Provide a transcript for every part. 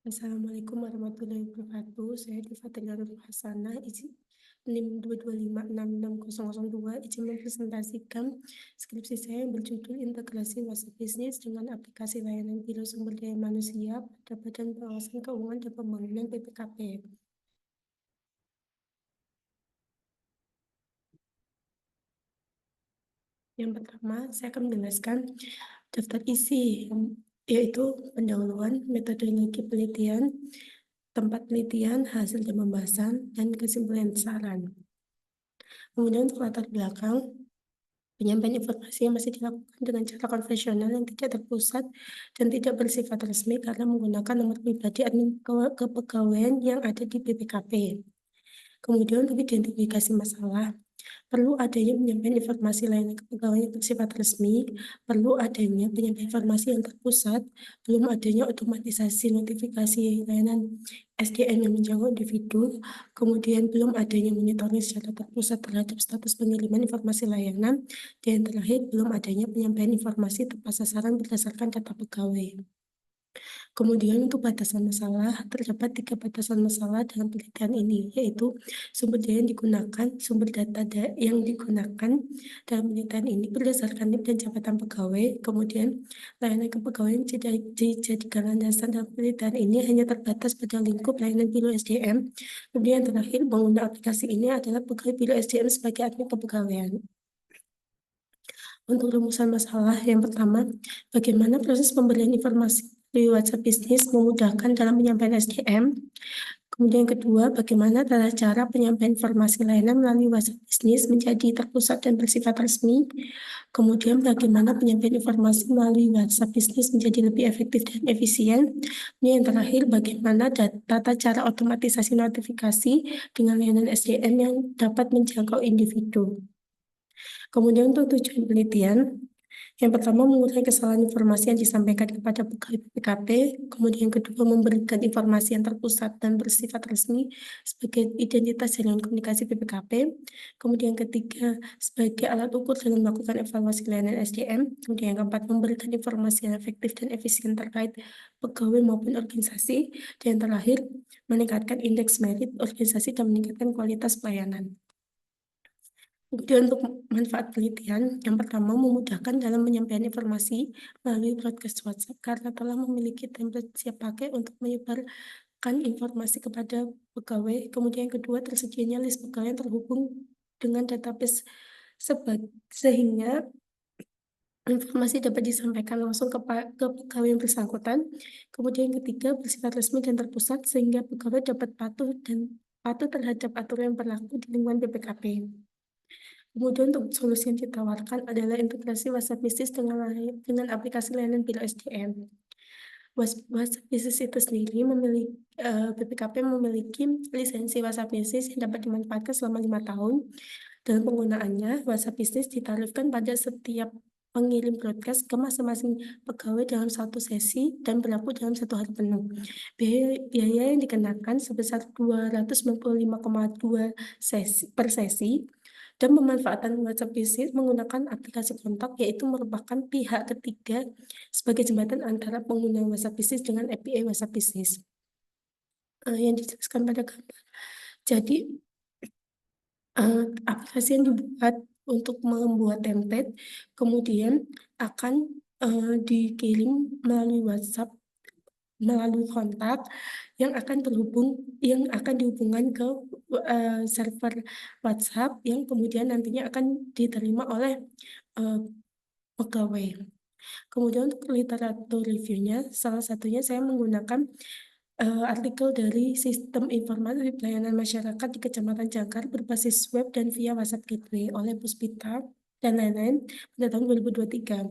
Assalamualaikum warahmatullahi wabarakatuh. Saya Diva Nurul Hasanah, izin NIM 225666002, izin mempresentasikan skripsi saya yang berjudul Integrasi WhatsApp Bisnis dengan aplikasi layanan Biro Sumber Daya Manusia pada Badan Pengawasan Keuangan dan Pembangunan BPKP. Yang pertama, saya akan menjelaskan daftar isi, yaitu pendahuluan, metodologi penelitian, tempat penelitian, hasil dan pembahasan, dan kesimpulan saran. Kemudian untuk latar belakang, penyampaian informasi yang masih dilakukan dengan cara konvensional yang tidak terpusat dan tidak bersifat resmi karena menggunakan nomor pribadi admin kepegawaian yang ada di BPKP. Kemudian untuk identifikasi masalah, perlu adanya penyampaian informasi layanan kepegawaian yang bersifat resmi, perlu adanya penyampaian informasi yang terpusat, belum adanya otomatisasi notifikasi layanan SDM yang menjangkau individu, kemudian belum adanya monitoring secara terpusat terhadap status pengiriman informasi layanan, dan terakhir belum adanya penyampaian informasi tepat sasaran berdasarkan data pegawai. Kemudian untuk batasan masalah, terdapat 3 batasan masalah dalam penelitian ini, yaitu sumber daya yang digunakan, sumber data yang digunakan dalam penelitian ini berdasarkan NIP dan jabatan pegawai, kemudian layanan kepegawaian dijadikan landasan dalam penelitian ini hanya terbatas pada lingkup layanan Biro SDM, kemudian terakhir pengguna aplikasi ini adalah pegawai Biro SDM sebagai admin kepegawaian. Untuk rumusan masalah, yang pertama, bagaimana proses pemberian informasi di WhatsApp bisnis memudahkan dalam penyampaian SDM. Kemudian yang kedua, bagaimana tata cara penyampaian informasi layanan melalui WhatsApp bisnis menjadi terpusat dan bersifat resmi. Kemudian bagaimana penyampaian informasi melalui WhatsApp bisnis menjadi lebih efektif dan efisien. Ini yang terakhir, bagaimana tata cara otomatisasi notifikasi dengan layanan SDM yang dapat menjangkau individu. Kemudian untuk tujuan penelitian, yang pertama mengurai kesalahan informasi yang disampaikan kepada pegawai BPKP, kemudian yang kedua memberikan informasi yang terpusat dan bersifat resmi sebagai identitas jaringan komunikasi BPKP, kemudian yang ketiga sebagai alat ukur dalam melakukan evaluasi layanan SDM, kemudian yang keempat memberikan informasi yang efektif dan efisien terkait pegawai maupun organisasi, dan yang terakhir meningkatkan indeks merit organisasi dan meningkatkan kualitas pelayanan. Kemudian untuk manfaat penelitian, yang pertama memudahkan dalam penyampaian informasi melalui broadcast WhatsApp karena telah memiliki template siap pakai untuk menyebarkan informasi kepada pegawai. Kemudian yang kedua, tersedianya list pegawai yang terhubung dengan database sehingga informasi dapat disampaikan langsung ke pegawai yang bersangkutan. Kemudian yang ketiga, bersifat resmi dan terpusat sehingga pegawai dapat patuh terhadap aturan yang berlaku di lingkungan BPKP. Kemudian untuk solusi yang ditawarkan adalah integrasi WhatsApp Business dengan aplikasi layanan Biro SDM. WhatsApp Business itu sendiri BPKP memiliki lisensi WhatsApp Business yang dapat dimanfaatkan selama 5 tahun. Dalam penggunaannya, WhatsApp Business ditarifkan pada setiap pengirim broadcast ke masing-masing pegawai dalam satu sesi dan berlaku dalam 1 hari penuh. Biaya yang dikenakan sebesar 295,2 per sesi, dan pemanfaatan WhatsApp Business menggunakan aplikasi kontak, yaitu merupakan pihak ketiga sebagai jembatan antara pengguna WhatsApp Business dengan API WhatsApp Business. Yang dijelaskan pada gambar. Jadi, aplikasi yang dibuat untuk membuat template, kemudian akan dikirim melalui WhatsApp, melalui kontak yang akan dihubungkan ke server WhatsApp yang kemudian nantinya akan diterima oleh pegawai. Kemudian untuk literatur reviewnya, salah satunya saya menggunakan artikel dari Sistem Informasi Pelayanan Masyarakat di Kecamatan Jangkar berbasis web dan via WhatsApp Gateway oleh Puspita dan lain-lain pada tahun 2023.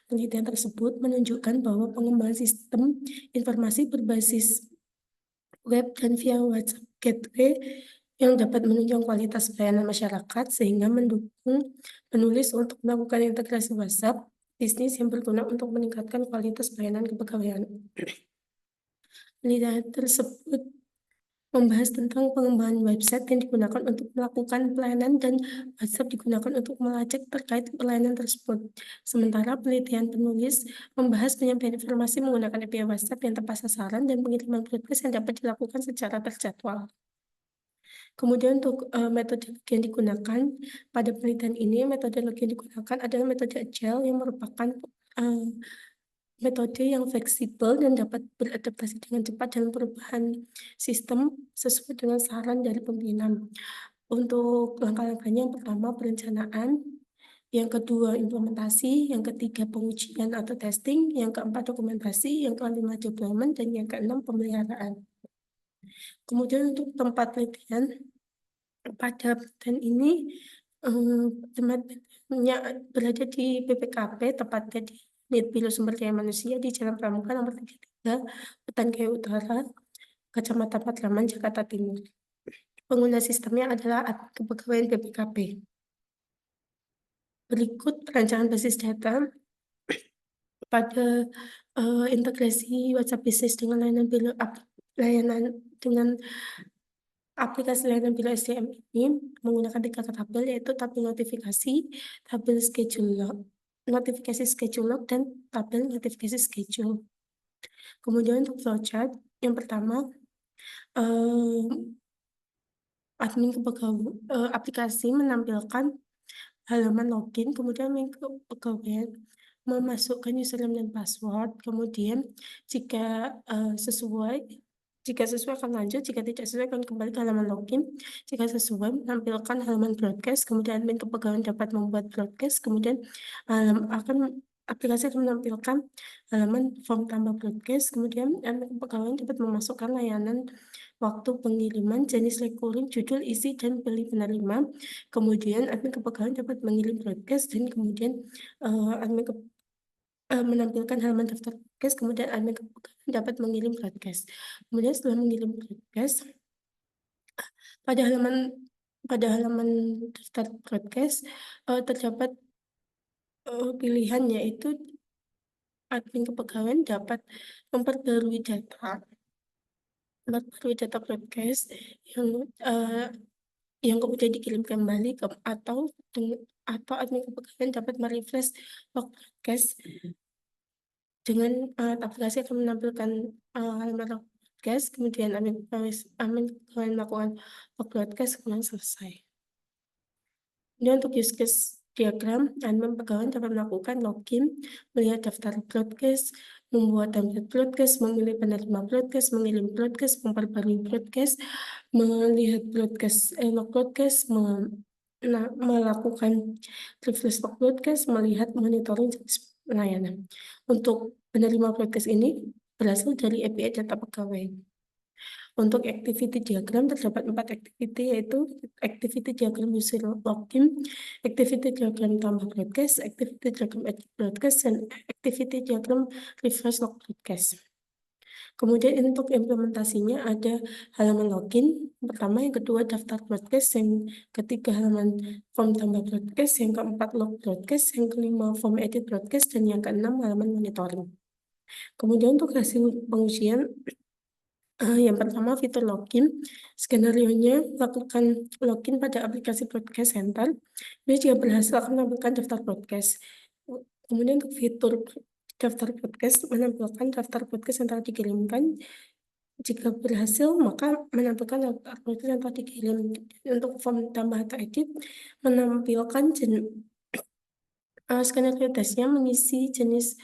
Penelitian tersebut menunjukkan bahwa pengembangan sistem informasi berbasis web dan via WhatsApp Gateway yang dapat menunjang kualitas pelayanan masyarakat sehingga mendukung penulis untuk melakukan integrasi WhatsApp bisnis yang berguna untuk meningkatkan kualitas pelayanan kepegawaian. Penelitian tersebut membahas tentang pengembangan website yang digunakan untuk melakukan pelayanan dan WhatsApp digunakan untuk melacak terkait pelayanan tersebut. Sementara penelitian penulis membahas penyampaian informasi menggunakan API WhatsApp yang tepat sasaran dan pengiriman broadcast yang dapat dilakukan secara terjadwal. Kemudian untuk metode yang digunakan pada penelitian ini, metodologi yang digunakan adalah metode Agile yang merupakan metode yang fleksibel dan dapat beradaptasi dengan cepat dalam perubahan sistem sesuai dengan saran dari pimpinan. Untuk langkah-langkahnya, yang pertama perencanaan, yang kedua implementasi, yang ketiga pengujian atau testing, yang keempat dokumentasi, yang kelima deployment, dan yang keenam pemeliharaan. Kemudian untuk tempat penelitian, pada penelitian ini tempatnya berada di BPKP, tepatnya di Unit Biro Sumber Daya Manusia di Jalan Pramuka nomor 33, Petanggaya Utara, Kecamatan Matraman, Jakarta Timur. Pengguna sistemnya adalah kepegawaian BPKP. Berikut rancangan basis data pada integrasi WhatsApp Business dengan layanan aplikasi layanan Biro SDM ini menggunakan 3 tabel, yaitu tabel notifikasi, tabel notifikasi schedule log, dan tabel notifikasi schedule. Kemudian untuk flowchart, yang pertama, admin aplikasi menampilkan halaman login, kemudian kepegawaian memasukkan username dan password, kemudian jika sesuai akan lanjut, jika tidak sesuai akan kembali ke halaman login, jika sesuai menampilkan halaman broadcast, kemudian admin kepegawaian dapat membuat broadcast, kemudian aplikasi akan menampilkan halaman form tambah broadcast, kemudian admin kepegawaian dapat memasukkan layanan waktu pengiriman, jenis recurring, judul, isi, dan pilih penerima. Kemudian admin kepegawaian dapat mengirim broadcast, dan kemudian admin menampilkan halaman daftar broadcast, kemudian admin kepegawaian dapat mengirim broadcast. Kemudian setelah mengirim broadcast, pada halaman daftar broadcast terdapat pilihan, yaitu admin kepegawaian dapat memperbarui data broadcast yang kemudian dikirim kembali atau admin kepegawaian dapat merefresh log broadcast dengan aplikasi akan menampilkan halaman log broadcast, kemudian admin kepegawaian melakukan log broadcast, kemudian selesai. Kemudian untuk use case diagram, admin pegawai dapat melakukan login, melihat daftar broadcast, membuat template broadcast, memilih penerima broadcast, mengirim broadcast, memperbarui broadcast, melihat log broadcast, melakukan refresh log broadcast, melihat monitoring jenis layanan. Untuk penerima broadcast ini berasal dari API data pegawai. Untuk activity diagram terdapat 4 activity, yaitu activity diagram user login, activity diagram tambah broadcast, activity diagram edit broadcast, dan activity diagram refresh log broadcast. Kemudian untuk implementasinya ada halaman login pertama, yang kedua daftar broadcast, yang ketiga halaman form tambah broadcast, yang keempat log broadcast, yang kelima form edit broadcast, dan yang keenam halaman monitoring. Kemudian untuk hasil pengujian, yang pertama fitur login, skenario-nya lakukan login pada aplikasi broadcast center. Ini jika berhasil akan menampilkan daftar broadcast. Kemudian untuk fitur daftar broadcast, menampilkan daftar broadcast yang telah dikirimkan. Jika berhasil, maka menampilkan daftar broadcast yang telah dikirim. Untuk form tambah atau edit, menampilkan skenario tesnya mengisi jenis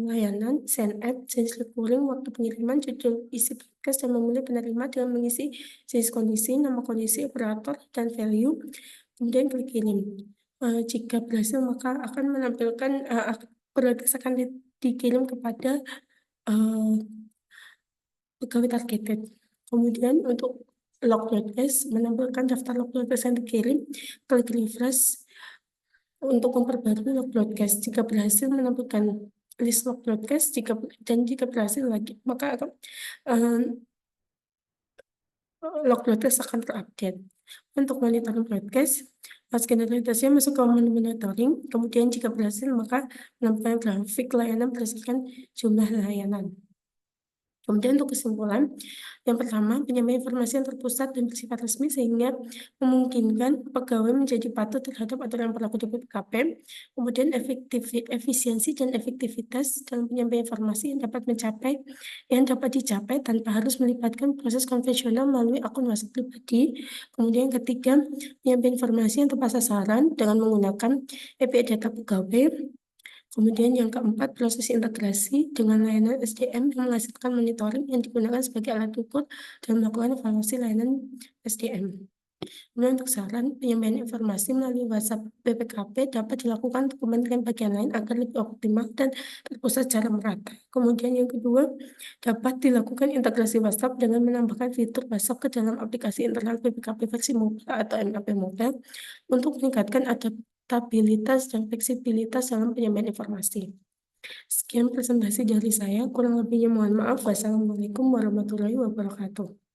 layanan, send app, jenis recurring, waktu pengiriman, judul, isi broadcast, dan memilih penerima dengan mengisi jenis kondisi, nama kondisi, operator, dan value, kemudian klik kirim. Jika berhasil, maka akan menampilkan broadcast akan dikirim kepada pegawai targeted. Kemudian untuk log broadcast, menampilkan daftar log broadcast yang dikirim, klik refresh untuk memperbarui log broadcast. Jika berhasil menampilkan list log broadcast, jika berhasil lagi, maka log broadcast akan terupdate. Untuk monitoring broadcast, skenario tesnya masuk ke menu monitoring, kemudian jika berhasil maka menampilkan grafik layanan berdasarkan jumlah layanan. Kemudian untuk kesimpulan, yang pertama, penyampaian informasi yang terpusat dan bersifat resmi sehingga memungkinkan pegawai menjadi patuh terhadap aturan yang berlaku di BPKP. Kemudian efisiensi dan efektivitas dalam penyampaian informasi yang dapat dicapai tanpa harus melibatkan proses konvensional melalui akun WhatsApp pribadi. Kemudian yang ketiga, penyampaian informasi yang tepat sasaran dengan menggunakan API data pegawai. Kemudian yang keempat, proses integrasi dengan layanan SDM yang menghasilkan monitoring yang digunakan sebagai alat ukur dalam melakukan evaluasi layanan SDM. Kemudian untuk saran, penyampaian informasi melalui WhatsApp BPKP dapat dilakukan untuk kementerian bagian lain agar lebih optimal dan terpusat secara merata. Kemudian yang kedua, dapat dilakukan integrasi WhatsApp dengan menambahkan fitur WhatsApp ke dalam aplikasi internal BPKP versi mobile atau MAP mobile untuk meningkatkan adaptabilitas dan fleksibilitas dalam penyampaian informasi. Sekian presentasi dari saya, kurang lebihnya mohon maaf. Wassalamualaikum warahmatullahi wabarakatuh.